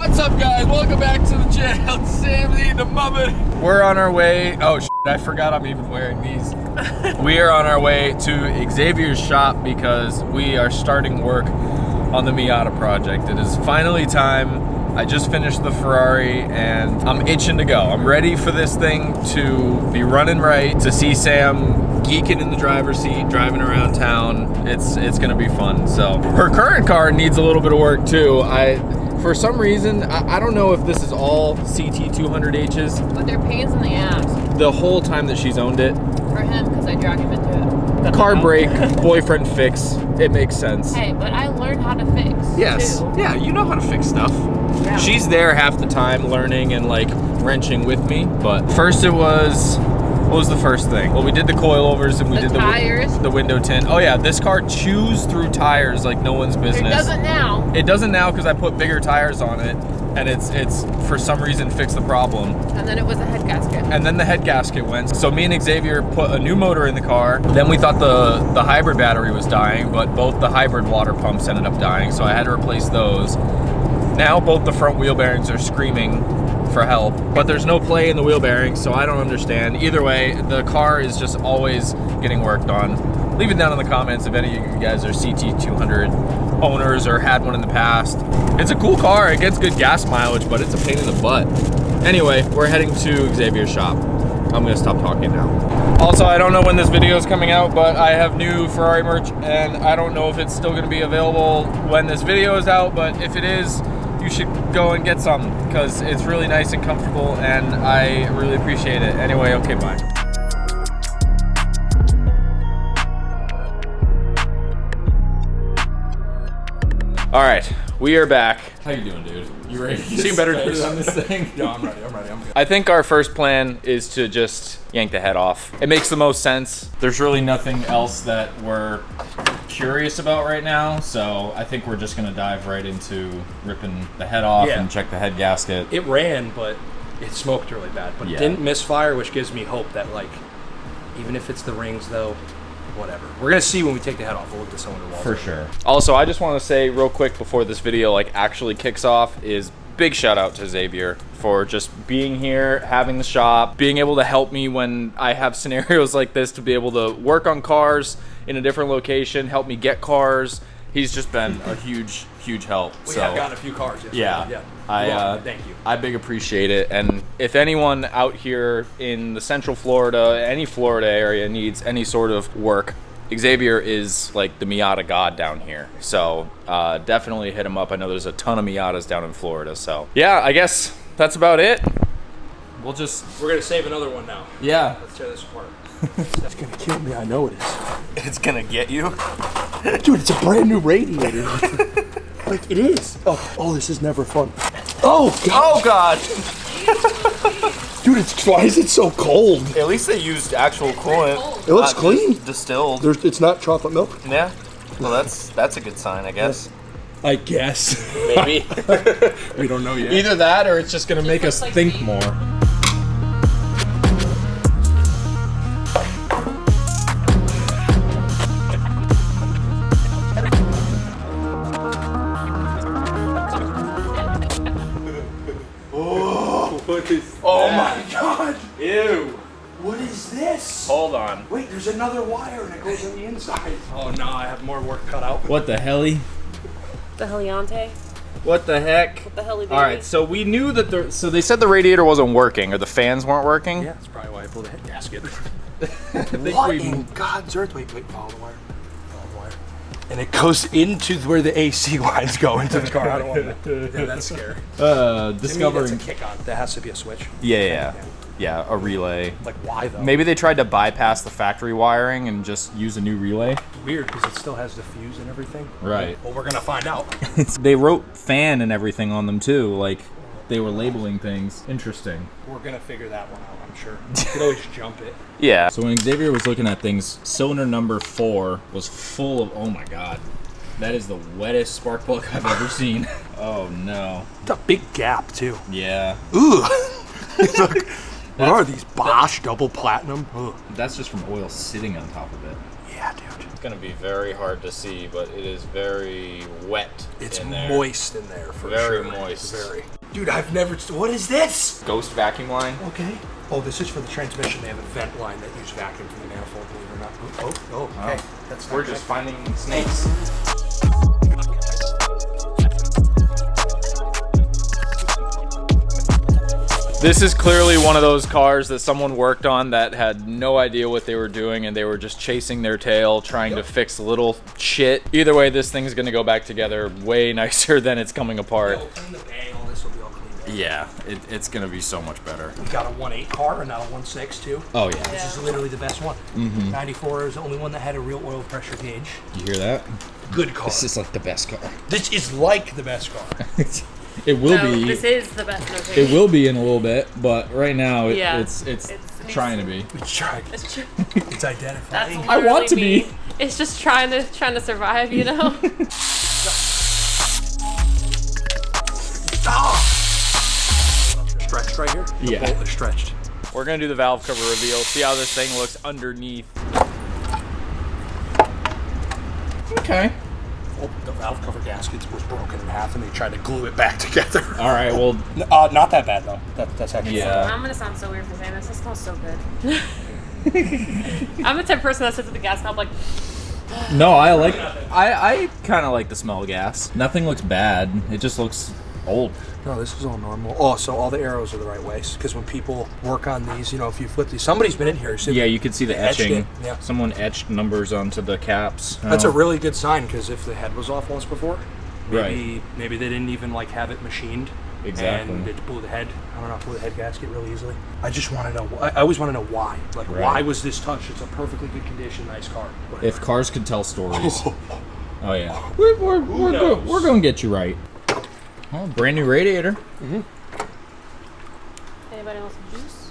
What's up, guys? Welcome back to the channel. Sam the Muppet. We're on our way. Oh, I forgot I'm even wearing these. We are on our way to Xavier's shop because we are starting work on the Miata project. It is finally time. I just finished the Ferrari and I'm itching to go. I'm ready for this thing to be running right, to see Sam geeking in the driver's seat, driving around town. It's gonna be fun. So her current car needs a little bit of work too. For some reason, I don't know if this is all CT200Hs. But they're pains in the ass. The whole time that she's owned it. For him, because I drag him into it. Car brake, boyfriend fix. It makes sense. Hey, but I learned how to fix. Yes. Too. Yeah, you know how to fix stuff. Yeah. She's there half the time learning and like wrenching with me. But first it was, what was the first thing? Well, we did the coilovers and we did tires. the window tint. Oh yeah, this car chews through tires like no one's business. It doesn't now. It doesn't now because I put bigger tires on it and it's for some reason fixed the problem. And then it was a head gasket. And then the head gasket went. So me and Xavier put a new motor in the car. Then we thought the hybrid battery was dying, but both the hybrid water pumps ended up dying, so I had to replace those. Now both the front wheel bearings are screaming for help, but there's no play in the wheel bearings, so I don't understand. Either way, the car is just always getting worked on. Leave it down in the comments if any of you guys are CT200 owners or had one in the past. It's a cool car, it gets good gas mileage, but it's a pain in the butt. Anyway, we're heading to Xavier's shop. I'm gonna stop talking now. Also, I don't know when this video is coming out, but I have new Ferrari merch, and I don't know if it's still gonna be available when this video is out, but if it is, you should go and get some, because it's really nice and comfortable, and I really appreciate it. Anyway, okay, bye. All right, we are back. How you doing, dude? You ready? You seem better on this thing. No, I'm ready. I'm good. I think our first plan is to just yank the head off. It makes the most sense. There's really nothing else that we're curious about right now, so I think we're just gonna dive right into ripping the head off and check the head gasket. It ran, but it smoked really bad. But it didn't misfire, which gives me hope that, like, even if it's the rings, though, whatever. We're gonna see when we take the head off. We'll look at the cylinder walls. For sure. Also, I just want to say real quick before this video like actually kicks off is big shout out to Xavier for just being here, having the shop, being able to help me when I have scenarios like this, to be able to work on cars in a different location, help me get cars. He's just been a huge help. We have gotten a few cars. Yeah. Thank you. I big appreciate it. And if anyone out here in the Central Florida, any Florida area needs any sort of work, Xavier is like the Miata god down here. So definitely hit him up. I know there's a ton of Miatas down in Florida. So yeah, I guess that's about it. We're gonna save another one now. Yeah. Let's tear this apart. It's gonna kill me. I know it is. It's gonna get you. Dude, it's a brand new radiator. Like, it is. Oh, this is never fun. Oh God. Dude, why is it so cold? At least they used actual coolant. It looks clean. Distilled. It's not chocolate milk. Yeah. Well, that's a good sign, I guess. I guess. Maybe. We don't know yet. Either that or it's just gonna make us like think me. more. Oh my God! Ew. What is this? Hold on. Wait, there's another wire and it goes on the inside. Oh no, I have more work cut out. What the helly? The Heliante. What the heck? What the hell? All right, so we knew that so they said the radiator wasn't working or the fans weren't working. Yeah, that's probably why I pulled the head gasket. What in God's earth? Wait, follow the wire. Follow the wire. And it goes into where the AC lines go into the car. I don't want that. Yeah, that's scary. Discovering. To me, that's a kick on. That has to be a switch. Yeah, a relay. Like, why though? Maybe they tried to bypass the factory wiring and just use a new relay. Weird, because it still has the fuse and everything. Right. Well, we're gonna find out. They wrote fan and everything on them too, like they were labeling things. Interesting. We're gonna figure that one out, I'm sure. You could always jump it. Yeah. So when Xavier was looking at things, cylinder number 4 was full of, oh my God. That is the wettest spark plug I've ever seen. Oh no. It's a big gap too. Yeah. Ooh. Look, what are these Bosch double platinum? Ugh. That's just from oil sitting on top of it. Yeah, dude. gonna be very hard to see, but it is very wet. It's in there. moist in there for Very sure. moist. Very. Dude, I've never. What is this? Ghost vacuum line. Okay. Oh, this is for the transmission. They have a vent line that uses vacuum from the manifold. Believe it or not. Oh, okay. That's We're just finding snakes. This is clearly one of those cars that someone worked on that had no idea what they were doing, and they were just chasing their tail, trying to fix little shit. Either way, this thing's gonna go back together way nicer than it's coming apart. We'll clean the bay. All this will be all cleaned. Yeah, it's gonna be so much better. We got a 1.8 car and now a 1.6 too. Oh yeah. This is literally the best one. 94 is the only one that had a real oil pressure gauge. You hear that? Good car. This is like the best car. This is like the best car. It will No, be. this is the best movie. It will be in a little bit, but right now Yeah. it's trying to be. It's trying. It's true. It's identifying. That's I want to literally be. me. It's just trying to survive, you know. Stretched right here? The Yeah. bolt is stretched. We're gonna do the valve cover reveal. See how this thing looks underneath. Okay. Oh, the valve cover gasket was broken in half and they tried to glue it back together. All right. Well, Not that bad though. That's actually Yeah. I'm gonna sound so weird for saying this. It smells so good. I'm the type of person that sits at the gas pump like, no, I kind of like the smell of gas. Nothing looks bad. It just looks old. No, this is all normal. Oh, so all the arrows are the right way. Because when people work on these, you know, if you flip these, somebody's been in here. So Yeah, you can see the they etched etching. it, yeah. Someone etched numbers onto the caps. That's a Oh. really good sign because if the head was off once before, maybe Right. maybe they didn't even like have it machined. Exactly. And they blew the head. I don't know, blew the head gasket really easily. I just want to know. I always want to know why. Like, Right. why was this touched? It's a perfectly good condition, nice car. Whatever. If cars could tell stories. Oh yeah. We're going to get you right. Oh, brand new radiator. anybody want some juice?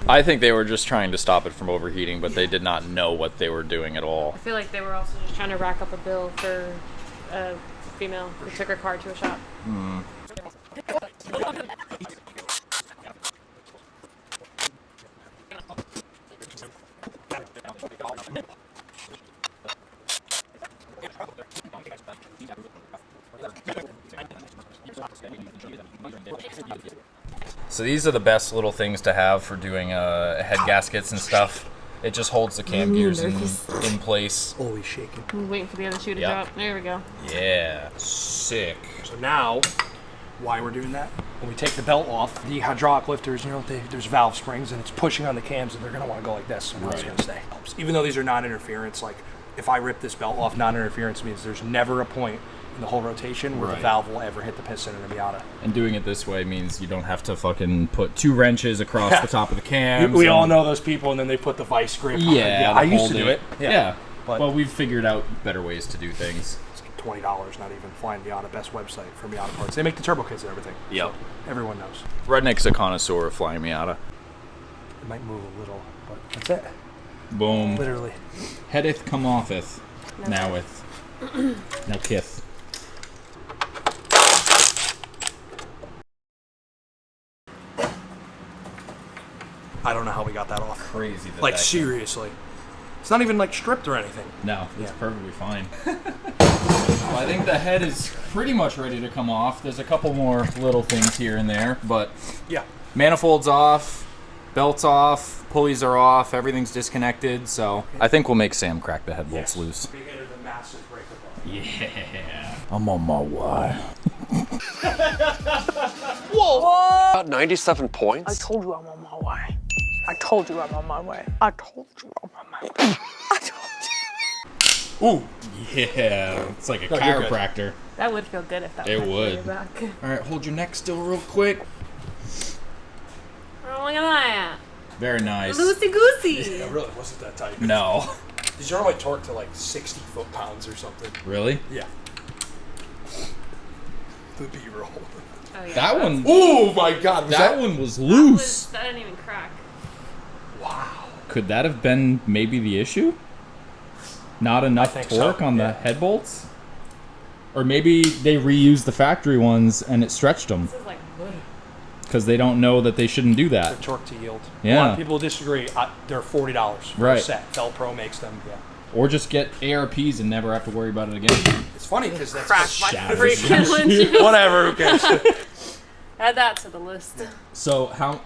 I think they were just trying to stop it from overheating, but they did not know what they were doing at all. I feel like they were also just trying to rack up a bill for a female who took her car to a shop. So these are the best little things to have for doing head gaskets and stuff. It just holds the cam gears in place. Always shaking. I'm waiting for the other shoe to Yep. drop. There we go. Yeah, sick. So now, why we're doing that? When we take the belt off, the hydraulic lifters, you know, there's valve springs and it's pushing on the cams and they're going to want to go like this. And it's going to stay. Even though these are non-interference, like if I rip this belt off, non-interference means there's never a point in the whole rotation where the Right. valve will ever hit the piston in a Miata. And doing it this way means you don't have to fucking put 2 wrenches across the top of the cams. We all know those people, and then they put the vice grip on. Yeah, I used to do it. Yeah. But- Well, we've figured out better ways to do things. It's like $20, not even Flying Miata, best website for Miata parts. They make the turbo kits and everything. Yep. So everyone knows. Redneck's a connoisseur of Flying Miata. It might move a little, but that's it. Boom. Literally. Headeth come offeth. Noweth. Now kith. I don't know how we got that off. Crazy. Like, seriously. It's not even, like, stripped or anything. No, it's perfectly fine. Well, I think the head is pretty much ready to come off. There's a couple more little things here and there, but Yeah. manifold's off, belt's off, pulleys are off, everything's disconnected, so I think we'll make Sam crack the head bolts loose. We hit a massive breaker bar. Yeah. I'm on my way. About 97 points. I told you I'm on my way. I told you I'm on my way. I told you I'm on my way. I told you. Ooh. Yeah, it's like a No, you're good. chiropractor. That would feel good if that It was would. your back. All right, hold your neck still real quick. Oh, look at that. Very nice. Loosey goosey. It really wasn't that tight. No. These are only torqued to like 60 foot-pounds or something. Really? Yeah. The B-roll. Oh, yeah. That one. Oh my God! Was That one was That loose. that didn't even crack. Wow. Could that have been maybe the issue? Not enough think torque so, on the yeah. head bolts? Or maybe they reused the factory ones and it stretched them This is like wood. because they don't know that they shouldn't do They're that. torque to yield. A lot Yeah. of people disagree. They're $40 for Right. a set. Velpro makes them. Yeah. Or just get ARPs and never have to worry about it again. It's funny because that's Crack my Shattered. freaking windshield. whatever. Who cares? Add that to the list. So how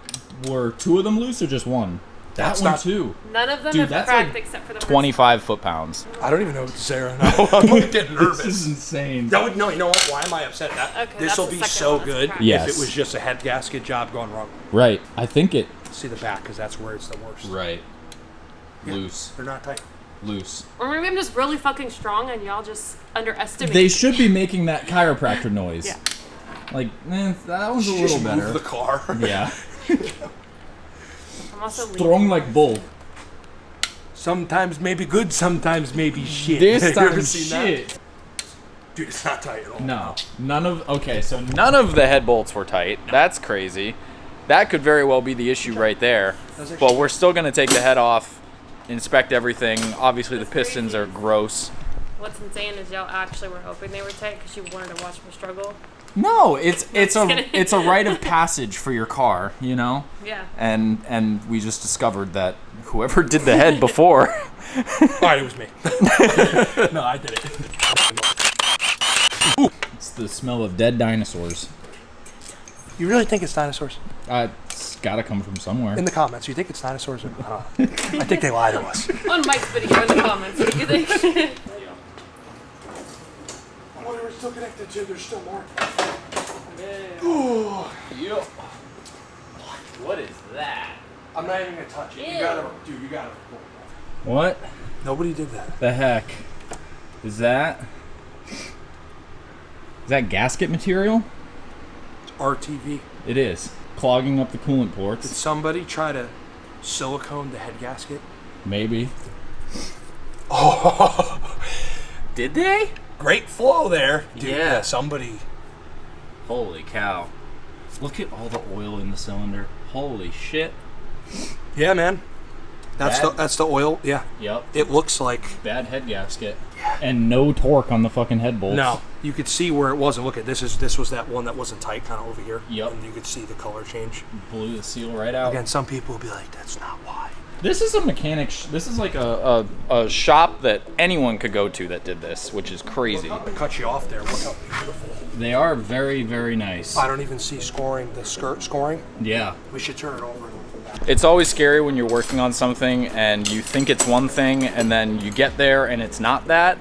were 2 of them loose or just one? That's That one not- too. None of them Dude, have that's cracked like except for the 25 foot-pounds. I don't even know what to say right now. I'm getting nervous. This is insane. No, you know what? Why am I upset? Okay, This will that's be the second so one that's good cracked. Yes. if it was just a head gasket job gone wrong. Right. I think it. See the back because that's where it's the worst. Right. Yeah. Loose. They're not tight. Loose. Or maybe I'm just really fucking strong and y'all just underestimate. They should be making that chiropractor noise. Yeah. Like, that was a Just little better. move the car. Yeah. I'm also Strong like bull. Sometimes maybe good, sometimes maybe shit. This You ever time seen that? shit. Dude, it's not tight at all. No. None of none of the head bolts were tight. That's crazy. That could very well be the issue right there. But we're still gonna take the head off, inspect everything. Obviously the pistons are gross. What's insane is y'all actually were hoping they were tight because you wanted to watch me struggle. No, it's kidding. it's a rite of passage for your car, you know? Yeah. And we just discovered that whoever did the head before. Alright, it was me. No, I did it. It's the smell of dead dinosaurs. You really think it's dinosaurs? It's gotta come from somewhere. In the comments, you think it's dinosaurs? Or, I think they lie to us. On Mike's video in the comments, what do you think? What are we still connected to? There's still more. Yo. What is that? I'm not even gonna touch it. Ew. You gotta. What Nobody did that. the heck? Is that gasket material? It's RTV. It is. Clogging up the coolant Did ports. somebody try to silicone the head gasket? Maybe. Oh, Did they? great flow there. Dude, Yeah. somebody. Holy cow. Look at all the oil in the cylinder. Holy shit. Yeah, man. That's Bad. that's the oil. Yeah. Yep. It looks like. Bad head gasket. And no torque on the fucking head bolts. No, you could see where it wasn't. Look at this. This was that one that wasn't tight, kind of over here. Yep. And you could see the color change. Blew the seal right out. Again, some people will be like, "That's not why." This is a mechanic. This is like a shop that anyone could go to that did this, which is crazy. I cut you off there. Look how beautiful. They are very, very nice. I don't even see scoring. The skirt scoring. Yeah. We should turn it over. It's always scary when you're working on something and you think it's one thing and then you get there and it's not that,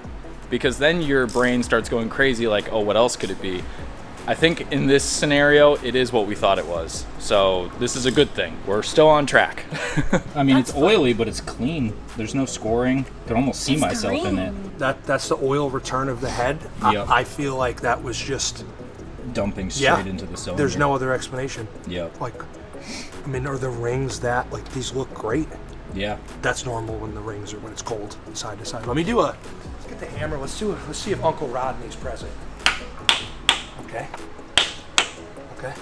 because then your brain starts going crazy like, oh, what else could it be? I think in this scenario, it is what we thought it was. So this is a good thing. We're still on track. I mean, it's oily, but it's clean. There's no scoring. I can almost see myself in it. That's the oil return of the head. Yep. I feel like that was just. Dumping straight Yeah. into the cylinder. There's no other explanation. Yep. Like, I mean, are the rings that like these look great? Yeah. That's normal when the rings are when it's cold side to side. Let me do a. Let's get the hammer. Let's see if Uncle Rodney's present. Okay. Okay.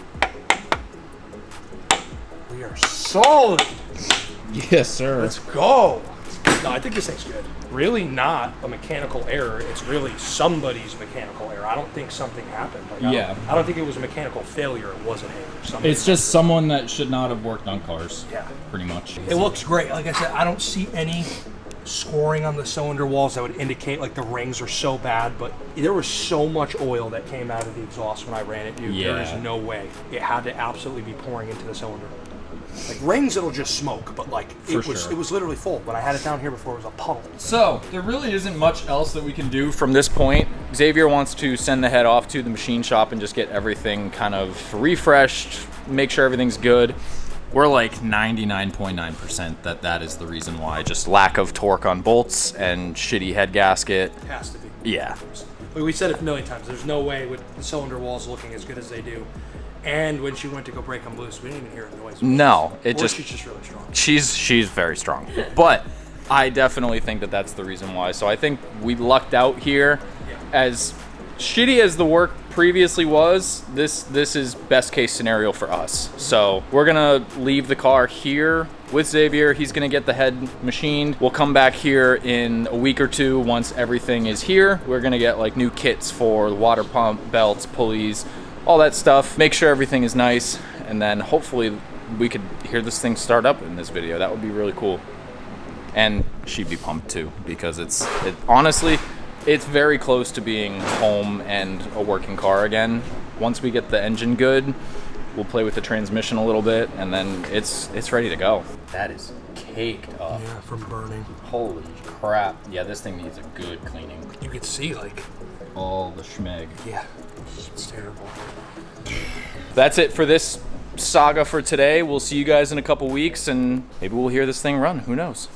We are solid. Yes, sir. Let's go. No, I think this thing's good. Really not a mechanical error. It's really somebody's mechanical error. I don't think something happened. Like, Yeah. I don't think it was a mechanical failure. It was an error. Somebody- It's just someone that should not have worked on cars. Yeah. Pretty much. It looks great. Like I said, I don't see any scoring on the cylinder walls that would indicate like the rings are so bad, but there was so much oil that came out of the exhaust when I ran it, dude. There is Yeah. no way. It had to absolutely be pouring into the cylinder. Like rings, it'll just smoke, but like it was literally full. When I had it down here before, it was a puddle. So, there really isn't much else that we can do from this point. Xavier wants to send the head off to the machine shop and just get everything kind of refreshed, make sure everything's good. We're like 99.9% that is the reason why. Just lack of torque on bolts and shitty head gasket. It has to be. Yeah. We said it a million times. There's no way with the cylinder walls looking as good as they do. And when she went to go break them loose, we didn't even hear a noise. No, it Or just... she's just really strong. She's very strong. But I definitely think that's the reason why. So I think we lucked out here. Yeah. As shitty as the work previously was, this is best case scenario for us. So we're gonna leave the car here with Xavier. He's gonna get the head machined. We'll come back here in a week or two once everything is here. We're gonna get like new kits for the water pump, belts, pulleys, all that stuff. Make sure everything is nice, and then hopefully we could hear this thing start up in this video. That would be really cool. And she'd be pumped too, because honestly, it's very close to being home and a working car again. Once we get the engine good, we'll play with the transmission a little bit, and then it's ready to go. That is caked up. Yeah, from burning. Holy crap. Yeah, this thing needs a good cleaning. You could see like All the schmeg. Yeah, it's terrible. That's it for this saga for today. We'll see you guys in a couple weeks, and maybe we'll hear this thing run. Who knows?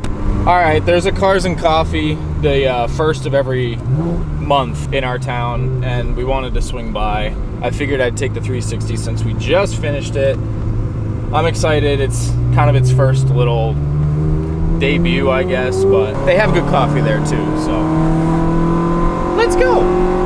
All right, there's a Cars and Coffee, the first of every month in our town, and we wanted to swing by. I figured I'd take the 360 since we just finished it. I'm excited. It's kind of its first little debut, I guess, but they have good coffee there too, so let's go.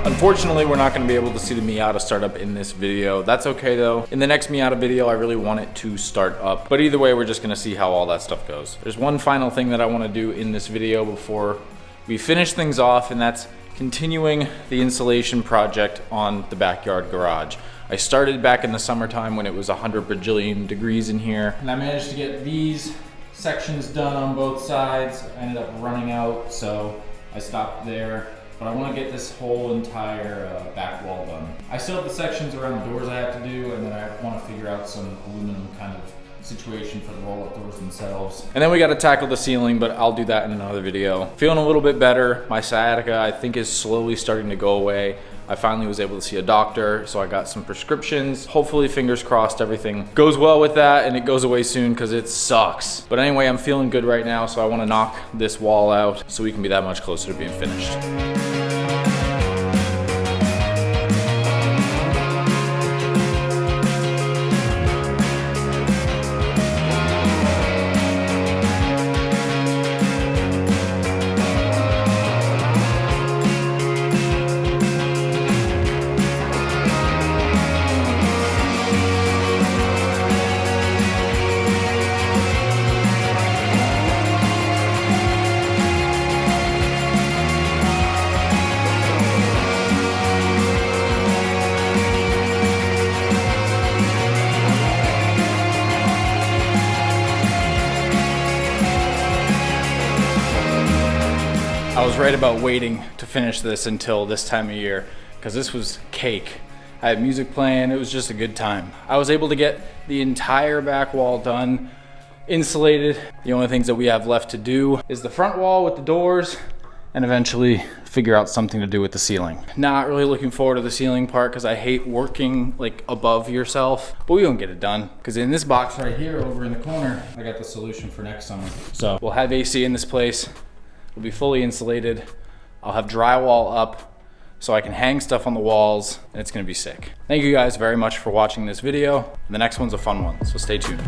Unfortunately, we're not going to be able to see the Miata start up in this video. That's okay though. In the next Miata video, I really want it to start up. But either way, we're just going to see how all that stuff goes. There's one final thing that I want to do in this video before we finish things off, and that's continuing the insulation project on the backyard garage. I started back in the summertime when it was 100 bajillion degrees in here, and I managed to get these sections done on both sides. I ended up running out, so I stopped there. But I want to get this whole entire back wall done. I still have the sections around the doors I have to do, and then I want to figure out some aluminum kind of situation for the roll-up doors themselves. And then we got to tackle the ceiling, but I'll do that in another video. Feeling a little bit better. My sciatica, I think, is slowly starting to go away. I finally was able to see a doctor, so I got some prescriptions. Hopefully, fingers crossed, everything goes well with that and it goes away soon, because it sucks. But anyway, I'm feeling good right now, so I want to knock this wall out so we can be that much closer to being finished. I was right about waiting to finish this until this time of year, because this was cake. I had music playing, it was just a good time. I was able to get the entire back wall done, insulated. The only things that we have left to do is the front wall with the doors, and eventually figure out something to do with the ceiling. Not really looking forward to the ceiling part, because I hate working like above yourself, but we won't get it done, because in this box right here over in the corner, I got the solution for next summer. So we'll have AC in this place. We'll be fully insulated. I'll have drywall up so I can hang stuff on the walls, and it's gonna be sick. Thank you guys very much for watching this video. The next one's a fun one, so stay tuned.